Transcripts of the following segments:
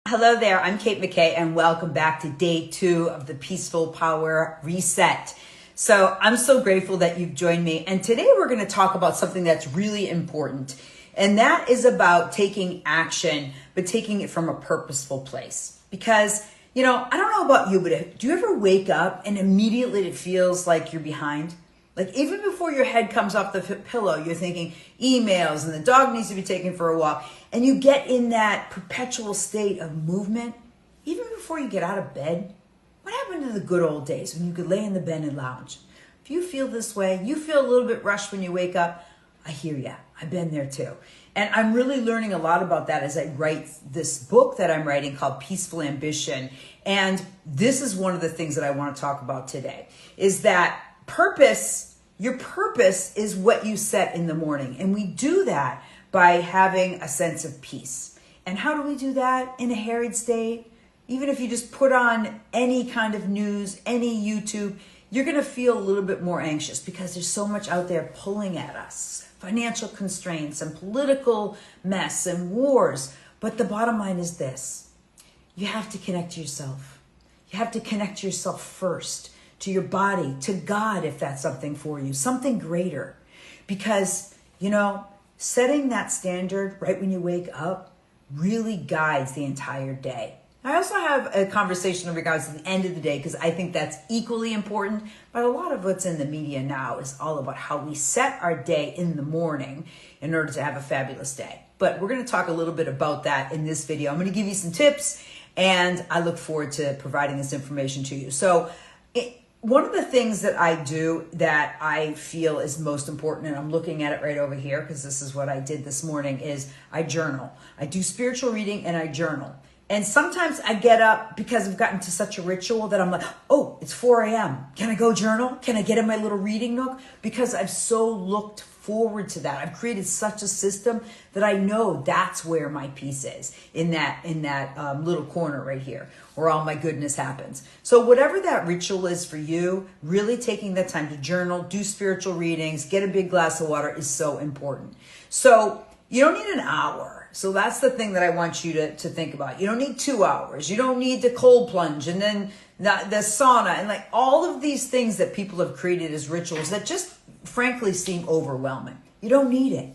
Hello there, I'm Kate McKay and welcome back to day 2 of the Peaceful Power Reset. So I'm so grateful that you've joined me, and today we're going to talk about something that's really important, and that is about taking action, but taking it from a purposeful place. Because, I don't know about you, but do you ever wake up and immediately it feels like you're behind? Like even before your head comes off the pillow, you're thinking emails and the dog needs to be taken for a walk. And you get in that perpetual state of movement, even before you get out of bed. What happened to the good old days when you could lay in the bed and lounge? If you feel this way, you feel a little bit rushed when you wake up, I hear ya. I've been there too. And I'm really learning a lot about that as I write this book that I'm writing called Peaceful Ambition. And this is one of the things that I want to talk about today, is that your purpose is what you set in the morning. And we do that by having a sense of peace. And how do we do that in a harried state? Even if you just put on any kind of news, any YouTube, you're going to feel a little bit more anxious because there's so much out there pulling at us. Financial constraints and political mess and wars. But the bottom line is this: you have to connect to yourself. You have to connect to yourself first, to your body, to God, if that's something for you, something greater. Because, setting that standard right when you wake up really guides the entire day. I also have a conversation in regards to the end of the day because I think that's equally important. But a lot of what's in the media now is all about how we set our day in the morning in order to have a fabulous day. But we're going to talk a little bit about that in this video. I'm going to give you some tips, and I look forward to providing this information to you. So one of the things that I do that I feel is most important, and I'm looking at it right over here because this is what I did this morning, is I journal. I do spiritual reading and I journal. And sometimes I get up because I've gotten to such a ritual that I'm like, oh, it's 4 a.m. Can I go journal? Can I get in my little reading nook? Because I've so looked forward to that. I've created such a system that I know that's where my peace is, in that little corner right here where all my goodness happens. So whatever that ritual is for you, really taking that time to journal, do spiritual readings, get a big glass of water is so important. So you don't need an hour. So that's the thing that I want you to think about. You don't need 2 hours. You don't need the cold plunge and then the sauna and like all of these things that people have created as rituals that just frankly seem overwhelming. You don't need it.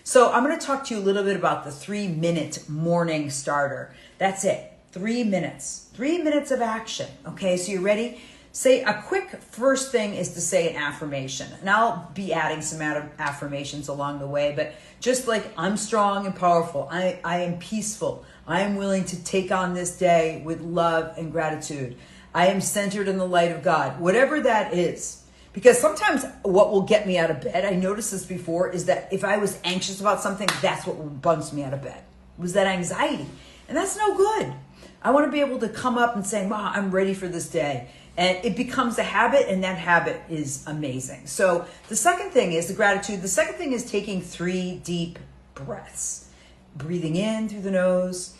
So I'm going to talk to you a little bit about the 3-minute morning starter. That's it. 3 minutes. 3 minutes of action. Okay, so you ready? Say a quick first thing is to say an affirmation. And I'll be adding some affirmations along the way, but just like I'm strong and powerful, I am peaceful, I am willing to take on this day with love and gratitude, I am centered in the light of God, whatever that is. Because sometimes what will get me out of bed, I noticed this before, is that if I was anxious about something, that's what bumps me out of bed, was that anxiety. And that's no good. I want to be able to come up and say, wow, I'm ready for this day. And it becomes a habit, and that habit is amazing. So the second thing is the gratitude. The second thing is taking 3 deep breaths. Breathing in through the nose,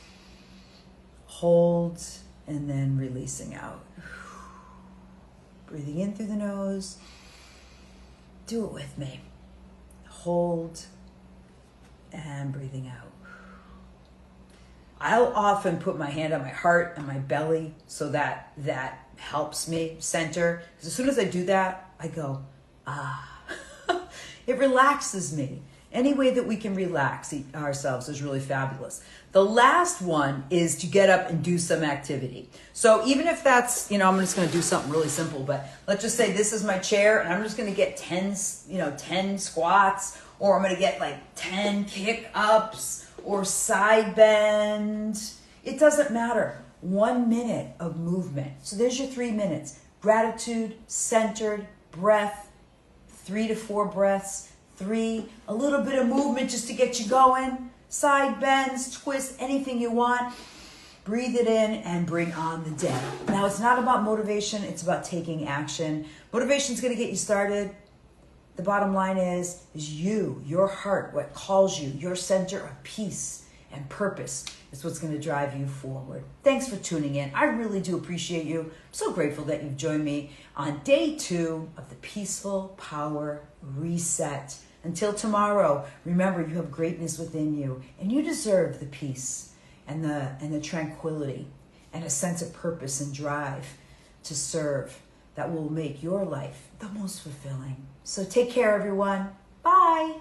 hold, and then releasing out. Breathing in through the nose. Do it with me. Hold, and breathing out. I'll often put my hand on my heart and my belly so that helps me center. Because as soon as I do that, I go, ah. It relaxes me. Any way that we can relax ourselves is really fabulous. The last one is to get up and do some activity. So even if that's, I'm just going to do something really simple, but let's just say this is my chair and I'm just going to get 10 squats, or I'm going to get like 10 kick-ups or side bend. It doesn't matter. 1 minute of movement. So there's your 3 minutes. Gratitude, centered, breath, 3 to 4 breaths, 3, a little bit of movement just to get you going, side bends, twists, anything you want. Breathe it in and bring on the day. Now, it's not about motivation, it's about taking action. Motivation's going to get you started. The bottom line is you, your heart, what calls you, your center of peace and purpose is what's going to drive you forward. Thanks for tuning in. I really do appreciate you. I'm so grateful that you've joined me on day 2 of the Peaceful Power Reset. Until tomorrow, remember you have greatness within you and you deserve the peace and the tranquility and a sense of purpose and drive to serve that will make your life the most fulfilling. So take care, everyone. Bye.